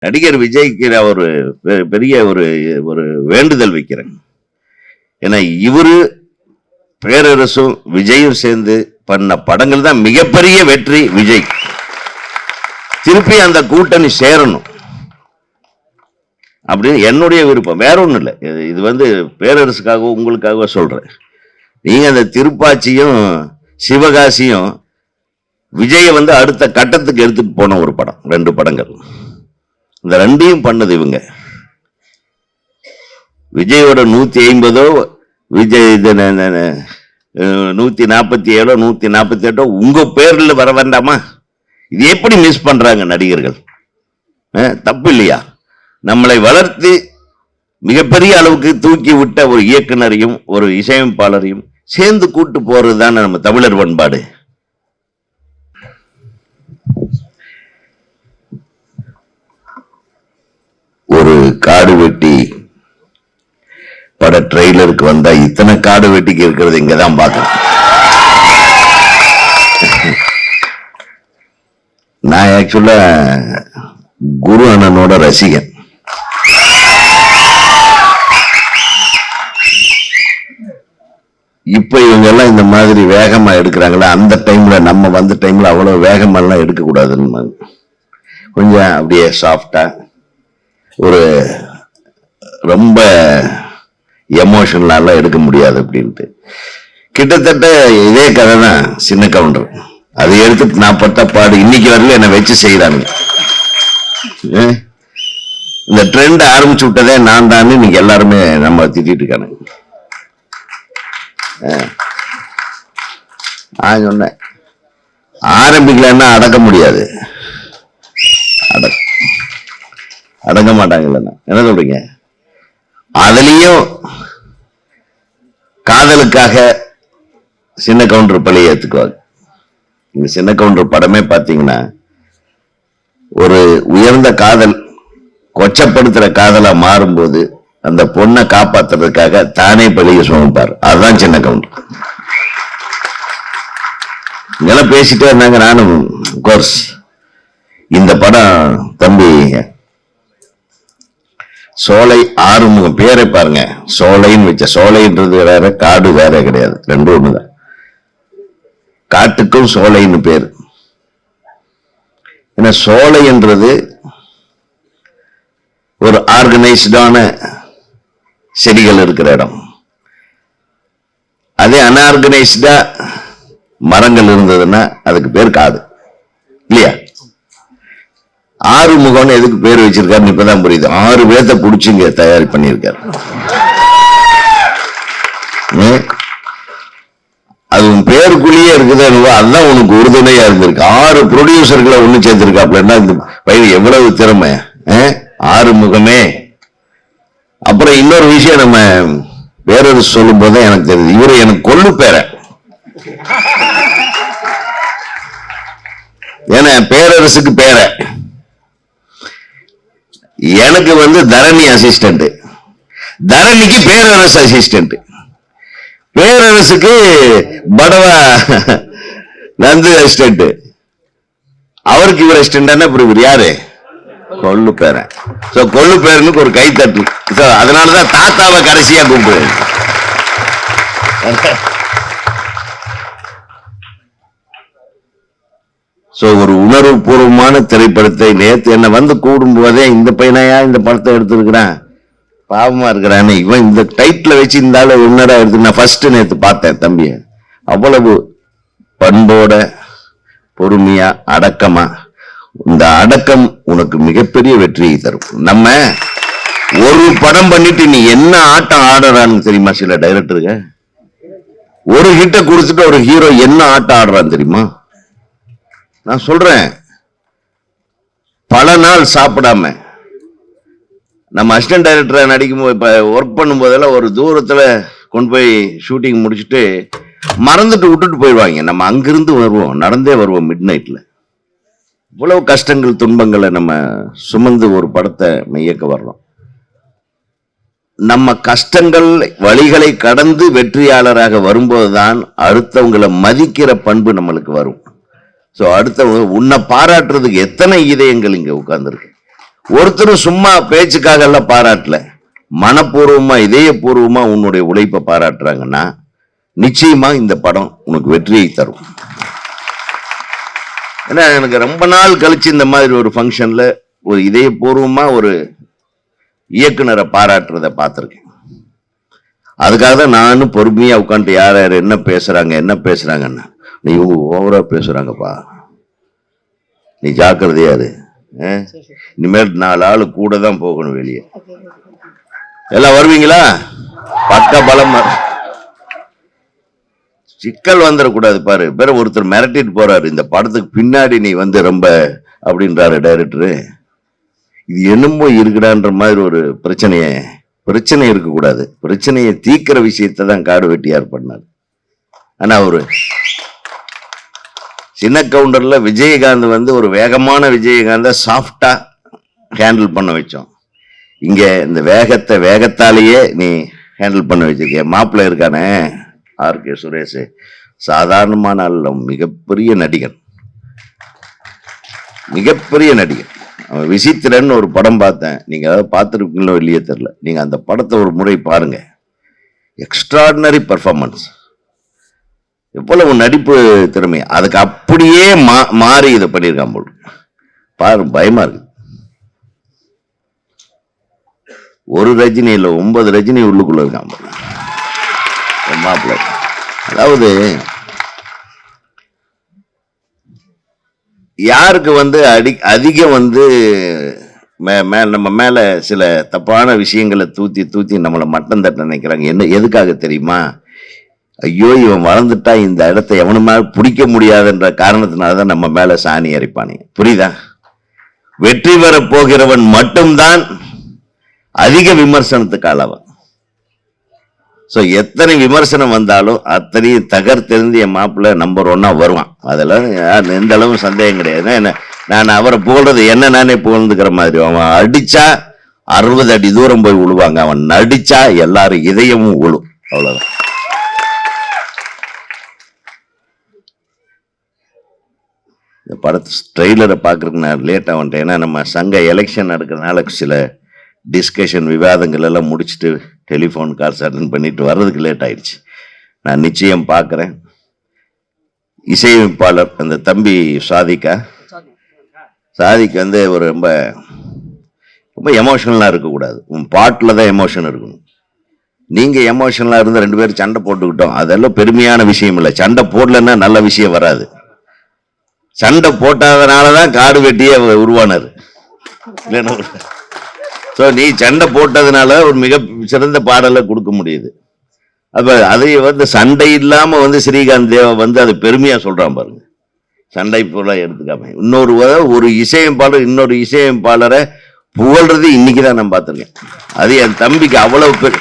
நடிகர் விஜய்க்கு நான் ஒரு பெரிய ஒரு ஒரு வேண்டுதல் வைக்கிறேன். ஏன்னா இவரு பேரரசும் விஜயும் சேர்ந்து பண்ண படங்கள் தான் மிகப்பெரிய வெற்றி. விஜய் திருப்பி அந்த கூட்டணி சேரணும் அப்படின்னு என்னுடைய விருப்பம். வேற ஒண்ணும் இல்லை. இது வந்து பேரரசுக்காக உங்களுக்காக சொல்றேன். நீங்க அந்த திருப்பாச்சியும் சிவகாசியும் விஜய வந்து அடுத்த கட்டத்துக்கு எடுத்துட்டு போன ஒரு படம், 2 படங்கள். இந்த 2ஐயும் பண்ணது இவங்க. விஜயோட 150 விஜய் 147 148 உங்க பேர்ல வர வேண்டாமா? இது எப்படி மிஸ் பண்றாங்க நடிகர்கள்? தப்பு இல்லையா? நம்மளை வளர்த்து மிகப்பெரிய அளவுக்கு தூக்கி விட்ட ஒரு இயக்குனரையும் ஒரு இசையமைப்பாளரையும் சேர்ந்து கூட்டு போறதுதான் நம்ம தமிழர் பண்பாடு. ஒரு காடு வெட்டி பட ட்ரெய்லருக்கு வந்தா இத்தனை காடு வெட்டிக்கு இருக்கிறது இங்கதான் பார்க்கணும். நான் ஆக்சுவலா குரு அண்ணனோட ரசிகன். இப்ப இவங்க எல்லாம் இந்த மாதிரி வேகமா எடுக்கிறாங்களா? அந்த டைம்ல நம்ம வந்த டைம்ல அவ்வளவு வேகமெல்லாம் எடுக்க கூடாதுன்னு கொஞ்சம் அப்படியே சாஃப்டா, ஒரு ரொம்ப எமோஷனலா எடுக்க முடியாது அப்படின்ட்டு. கிட்டத்தட்ட இதே கதை தான் சின்ன கவுண்டர். அதை எடுத்து நான் பட்ட பாடு இன்னைக்கு வரல என்னை வச்சு செய்யறாங்க. இந்த ட்ரெண்ட் ஆரம்பிச்சு விட்டதே நான் தான். இன்னைக்கு எல்லாருமே நம்ம திட்டிட்டு இருக்காங்க. சொன்னேன் ஆரம்பிக்கலன்னா அடக்க முடியாது. அடங்க மாட்டாங்கல்ல. என்ன சொல்றீங்க? அதுலயும் காதலுக்காக சின்ன கவுண்டர் பழிய ஏத்துக்குவாங்க. இந்த சின்ன கவுண்டர் படமே பாத்தீங்கன்னா ஒரு உயர்ந்த காதல் கொச்சப்படுத்துற காதலா மாறும்போது அந்த பொண்ணை காப்பாத்துறதுக்காக தானே பழிய சுமப்பார். அதுதான் சின்ன கவுண்டர். இதெல்லாம் பேசிட்டே இருந்தாங்க. நானும் கோர்ஸ் இந்த படம் தம்பி சோலை ஆறுமுகம் பேரை பாருங்க. சோலைன்னு வச்ச, சோலைன்றது வேற, காடு வேற கிடையாது, 2 ஒண்ணுதான். காட்டுக்கும் சோலைன்னு பேரு. ஏன்னா சோலை என்றது ஒரு ஆர்கனைஸ்டான செடிகள் இருக்கிற இடம். அதே அன்ஆர்கனைஸ்டா மரங்கள் இருந்ததுன்னா அதுக்கு பேர் காடு இல்லையா? ஆறுமுகம்னு எதுக்கு பேர் வச்சிருக்காருன்னு இப்பதான் புரியுது. 6 பேர்த்த புடிச்சுங்க தயாரி பண்ணியிருக்காரு. அது உன் பேருக்குள்ளேயே இருக்குதா? அதுதான் உனக்கு உறுதுணையா இருந்திருக்கு. 6 ப்ரொடியூசர்களை ஒண்ணு சேர்த்திருக்காப்லன்னா இந்த பையன் எவ்வளவு திறமை. ஆறுமுகமே. அப்புறம் இன்னொரு விஷயம் நம்ம பேரரசு சொல்லும் போதுதான் எனக்கு தெரியுது, இவரு எனக்கு கொள்ளு பேர. ஏன்னா பேரரசுக்கு பேர, எனக்கு வந்து தரணி அசிஸ்டன்ட், தரணிக்கு பேரரசு அசிஸ்டன்ட், பேரரசுக்கு படவா நந்து அசிஸ்டன்ட், அவருக்கு இவர் அசிஸ்டன்ட். இவர் யாரு? கொள்ளு பேரன். கொள்ளு பேரனுக்கு ஒரு கைத்தட்டு. அதனாலதான் தாத்தாவை கடைசியா கூப்பிடு. ஒரு உணர்வு பூர்வமான திரைப்படத்தை நேத்து என்ன வந்து கூடும் போதே இந்த பையனையா இந்த படத்தை எடுத்திருக்கிறான், பாவமா இருக்கிறான்னு இவன் இந்த டைட்டில் வச்சு இந்த ஆளு உன்னடா எடுத்து நான் ஃபர்ஸ்ட் நேத்து பார்த்தேன் தம்பிய. அவ்வளவு பண்போட பொறுமையா அடக்கமா. இந்த அடக்கம் உனக்கு மிகப்பெரிய வெற்றியை தரும். நம்ம ஒரு படம் பண்ணிட்டு நீ என்ன ஆட்டம் ஆடுறான்னு தெரியுமா? சில டைரக்டருங்க ஒரு ஹிட்ட கொடுத்துட்டு ஒரு ஹீரோ என்ன ஆட்டம் ஆடுறான்னு தெரியுமா? நான் சொல்றேன், பல நாள் சாப்பிடாம நம்ம அசிஸ்டன்ட் டைரக்டரை நடிக்கும் போது, இப்ப ஒர்க் பண்ணும் போதெல்லாம் ஒரு தூரத்துல கொண்டு போய் ஷூட்டிங் முடிச்சுட்டு மறந்துட்டு விட்டுட்டு போயிடுவாங்க. நம்ம அங்கிருந்து வருவோம், நடந்தே வருவோம் மிட் நைட்ல. இவ்வளவு கஷ்டங்கள் துன்பங்களை நம்ம சுமந்து ஒரு படத்தை இயக்க வர்றோம். நம்ம கஷ்டங்கள் வழிகளை கடந்து வெற்றியாளராக வரும்போதுதான் அடுத்தவங்களை மதிக்கிற பண்பு நம்மளுக்கு வரும். அடுத்தவங்க உன்னை பாராட்டுறதுக்கு எத்தனை இதயங்கள் இங்க உட்கார்ந்துருக்கு. ஒருத்தரும் சும்மா பேச்சுக்காக எல்லாம் பாராட்டல, மனப்பூர்வமா இதயபூர்வமா உன்னுடைய உழைப்பை பாராட்டுறாங்கன்னா நிச்சயமா இந்த படம் உனக்கு வெற்றியை தரும். ஏன்னா எனக்கு ரொம்ப நாள் கழிச்சு இந்த மாதிரி ஒரு ஃபங்க்ஷன்ல ஒரு இதயபூர்வமா ஒரு இயக்குனரை பாராட்டுறத பார்த்திருக்கேன். அதுக்காக தான் நானும் பொறுமையா உட்காந்து யார் யார் என்ன பேசுறாங்கன்னா, நீ இவங்க ஓவரா பேசுறாங்கப்பா, நீ ஜாக்கிரதையாது, இனிமேல் 4 ஆளு கூட தான் போகணும் வெளியே, எல்லாம் வருவீங்களா, பக்க பலம், சிக்கல் வந்துடக்கூடாது பாரு. பேர ஒருத்தர் மிரட்டிட்டு போறாரு, இந்த படத்துக்கு பின்னாடி நீ வந்து ரொம்ப அப்படின்றாரு டைரக்டரு. இது என்னமோ இருக்குடான்ற மாதிரி ஒரு பிரச்சனை இருக்கக்கூடாது. பிரச்சனையை தீக்கிற விஷயத்தை தான் காடு வெட்டியார் பண்ணார். ஆனா ஒரு சின்ன கவுண்டர்ல விஜயகாந்த் வந்து ஒரு வேகமான விஜயகாந்த சாஃப்டா ஹேண்டில் பண்ண வச்சோம். இங்க இந்த வேகத்தாலேயே நீ ஹேண்டில் பண்ண வச்சிருக்க. மாப்பிள்ள இருக்கானே ஆர்.கே. சுரேஷ், சாதாரணமான அல்ல, மிகப்பெரிய நடிகன். அவன் விசித்திரன் ஒரு படம் பார்த்தேன், நீங்க அதாவது பார்த்துருக்கீங்களோ இல்லையே தெரியல, நீங்க அந்த படத்தை ஒரு முறை பாருங்க. எக்ஸ்ட்ராடினரி பர்ஃபார்மன்ஸ், எவ்வளவு நடிப்பு திறமை, அதுக்கு அப்படியே மாறி இதை பண்ணியிருக்கான் போல் பாரு. பயமா இருக்கு. ஒரு ரஜினி இல்ல 9 ரஜினி உள்ளுக்குள்ள இருக்கான் மாப்பிள்ள. அதாவது யாருக்கு வந்து அதிகம் வந்து நம்ம மேல சில தப்பான விஷயங்களை தூத்தி நம்மளை மட்டம் தட்ட நினைக்கிறாங்க. என்ன எதுக்காக தெரியுமா? ஐயோ இவன் வளர்ந்துட்டா இந்த இடத்தை எவனுமே பிடிக்க முடியாதுன்ற காரணத்தினாலதான் நம்ம மேல சாணி அரைப்பானுங்க. புரியுதா? வெற்றி பெற போகிறவன் மட்டும்தான் அதிக விமர்சனத்துக்கு ஆளவன். சோ எத்தனை விமர்சனம் வந்தாலும் அத்தனையும் தகர்த்தெறிந்து என் மாப்பிள்ள நம்பர் 1 வருவான். அதெல்லாம் எந்த அளவு சந்தேகம் கிடையாது. நான் அவரை புகழ்றது என்ன நானே புகழ்ந்துக்கிற மாதிரி. அவன் அடிச்சா 60 அடி தூரம் போய் விழுவாங்க, அவன் நடிச்சா எல்லாரும் இதயமும் விழும். அவ்வளவுதான். இந்த படத்தை ட்ரெய்லரை பார்க்கறதுக்கு நான் லேட்டாக வந்துட்டேன். ஏன்னா நம்ம சங்க எலெக்ஷன் நடக்கிறதுனால சில டிஸ்கஷன் விவாதங்கள் எல்லாம் முடிச்சுட்டு டெலிஃபோன் கால்ஸ் அட்டன் பண்ணிட்டு வர்றதுக்கு லேட் ஆயிடுச்சு. நான் நிச்சயம் பார்க்குறேன். இசையமைப்பாளர் அந்த தம்பி சாதிக்கு வந்து ஒரு ரொம்ப எமோஷனலாக இருக்கக்கூடாது. பாட்டில் தான் எமோஷன் இருக்கணும். நீங்கள் எமோஷனலாக இருந்து 2 பேரும் சண்டை போட்டுக்கிட்டோம், அதெல்லாம் பெருமையான விஷயம் இல்லை. சண்டை போடலன்னா நல்ல விஷயம் வராது. சண்டை போட்டதுனாலதான் காடு வெட்டியே உருவானார். நீ சண்டை போட்டதுனால ஒரு மிக சிறந்த பாடலை கொடுக்க முடியுது. அப்ப அதை வந்து சண்டை இல்லாம வந்து ஸ்ரீகாந்த் தேவா வந்து அது பெருமையா சொல்றான் பாருங்க. சண்டை போல எடுத்துக்காம ஒரு இசையமைப்பாளர் இன்னொரு இசையமைப்பாளரை புகழ்றது இன்னைக்குதான் நான் பார்த்திருக்கேன். அது என் தம்பிக்கு அவ்வளவு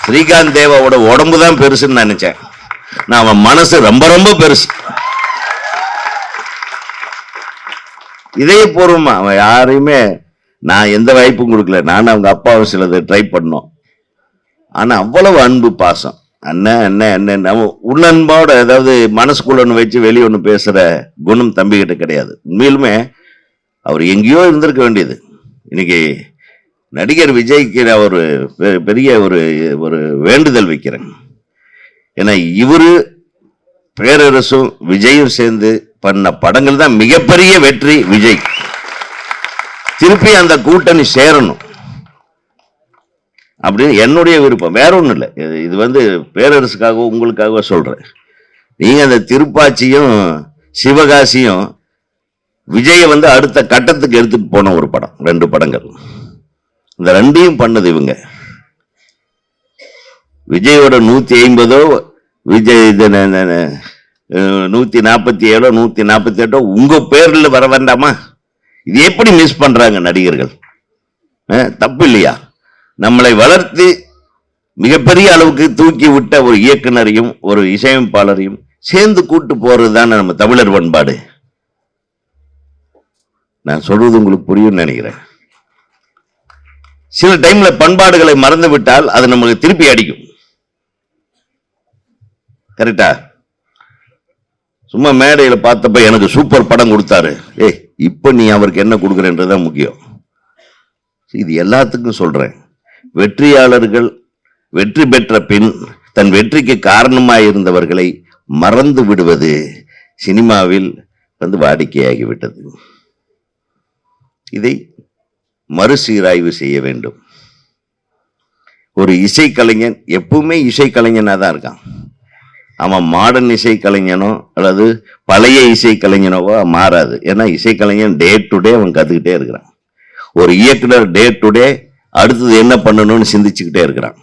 ஸ்ரீகாந்த் தேவாவோட உடம்பு தான் பெருசுன்னு நினைச்சேன். நான் அவன் மனசு ரொம்ப ரொம்ப பெருசு. இதயபூர்வமா அவன் யாரையுமே நான் எந்த வாய்ப்பும் கொடுக்கல. நான் அவங்க அப்பாவும் சிலது ட்ரை பண்ணோம். ஆனா அவ்வளவு அன்பு பாசம். அண்ணன் உள்ளன்போட, அதாவது மனசுக்குள்ள ஒண்ணு வச்சு வெளியே ஒண்ணு பேசுற குணம் தம்பி கிட்ட கிடையாது. உண்மையிலுமே அவர் எங்கேயோ இருந்திருக்க வேண்டியது. இன்னைக்கு நடிகர் விஜய்க்கு நான் ஒரு பெரிய ஒரு வேண்டுதல் வைக்கிறேன். ஏன்னா இவரு பேரரசும் விஜயும் சேர்ந்து பண்ண படங்கள் தான் மிகப்பெரிய வெற்றி. விஜய் திருப்பி அந்த கூட்டணி சேரணும் அப்படின்னு என்னுடைய விருப்பம். வேற ஒண்ணும் இல்லை. இது வந்து பேரரசுக்காக உங்களுக்காக சொல்றேன். நீங்க அந்த திருப்பாச்சியும் சிவகாசியும் விஜய வந்து அடுத்த கட்டத்துக்கு எடுத்துட்டு போன ஒரு படம், 2 படங்கள். இந்த 2ஐயும் பண்ணது இவங்க. விஜயோட 150 விஜய் 147 148 உங்க பேர்ல வர வேண்டாமா? இது எப்படி மிஸ் பண்றாங்க நடிகர்கள்? தப்பு இல்லையா? நம்மளை வளர்த்து மிகப்பெரிய அளவுக்கு தூக்கி விட்ட ஒரு இயக்குனரையும் ஒரு இசையமைப்பாளரையும் சேர்ந்து கூட்டு போறதுதான் நம்ம தமிழர் பண்பாடு. நான் சொல்றது உங்களுக்கு புரியும் நினைக்கிறேன். சில டைம்ல பண்பாடுகளை மறந்து விட்டால் அது நமக்கு திருப்பி அடிக்கும். கரெக்டா? சும்மா மேடையில பார்த்தப்ப எனக்கு சூப்பர் படம் கொடுத்தாரு, ஏய் இப்ப நீ அவருக்கு என்ன கொடுக்குறன்றதான் முக்கியம். இது எல்லாத்துக்கும் சொல்றேன். வெற்றியாளர்கள் வெற்றி பெற்ற பின் தன் வெற்றிக்கு காரணமாய் இருந்தவர்களை மறந்து விடுவது சினிமாவில் வாடிக்கையாகிவிட்டது. இதை மறுசீராய்வு செய்ய வேண்டும். ஒரு இசைக்கலைஞன் எப்பவுமே இசைக்கலைஞனா தான் இருக்கான். அவன் மாடர்ன் இசைக்கலைஞனோ அல்லது பழைய இசைக்கலைஞனோவோ மாறாது. ஏன்னா இசைக்கலைஞன் டே டு டே அவன் கத்துக்கிட்டே இருக்கிறான். ஒரு இயக்குனர் டே டு டே அடுத்தது என்ன பண்ணணும்னு சிந்திச்சுக்கிட்டே இருக்கிறான்.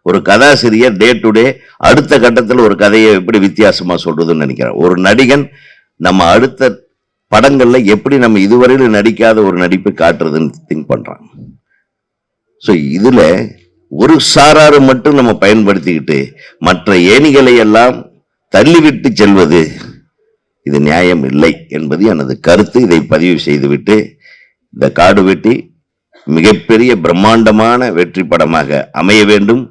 ஒரு கதாசிரியர் டே டு டே அடுத்த கட்டத்தில் ஒரு கதையை எப்படி வித்தியாசமா சொல்றதுன்னு நினைக்கிறான். ஒரு நடிகன் நம்ம அடுத்த படங்கள்ல எப்படி நம்ம இதுவரையிலும் நடிக்காத ஒரு நடிப்பை காட்டுறதுன்னு திங்க் பண்றான். ஸோ இதுல ஒரு சாராறு மட்டும் நம்ம பயன்படுத்திக்கிட்டு மற்ற ஏணிகளை எல்லாம் தள்ளிவிட்டு செல்வது இது நியாயம் இல்லை என்பது எனது கருத்து. இதை பதிவு செய்துவிட்டு இந்த காடு வெட்டி மிகப்பெரிய பிரம்மாண்டமான வெற்றி படமாக அமைய வேண்டும்.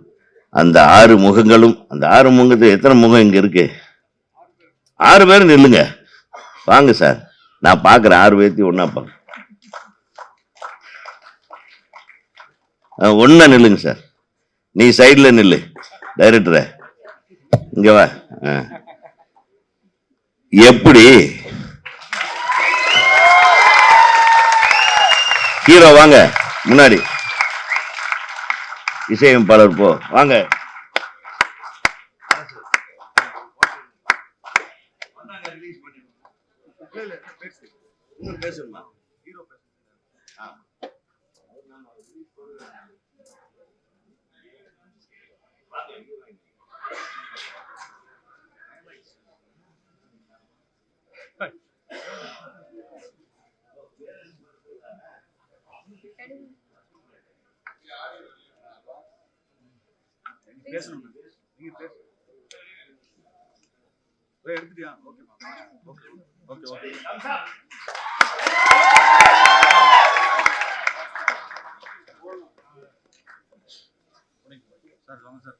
அந்த 6 முகங்களும், அந்த 6 முகத்தில் எத்தனை முகம் இங்க இருக்கு? 6 பேரும் நில்லுங்க, வாங்க சார், நான் பாக்குறேன் 6 பேர்த்தையும் ஒன்னா பாக்க. ஒன்னா நில்லுங்க சார். நீ சைட்ல நில்லு, டைரக்டர இங்க வா. எப்படி ஹீரோ வாங்க முன்னாடி, இசையமைப்பாளர் போ வாங்க. பேசணும், நீங்க பேசணும். எடுத்துட்டியா? Okay okay okay. சார் வாங்க சார்.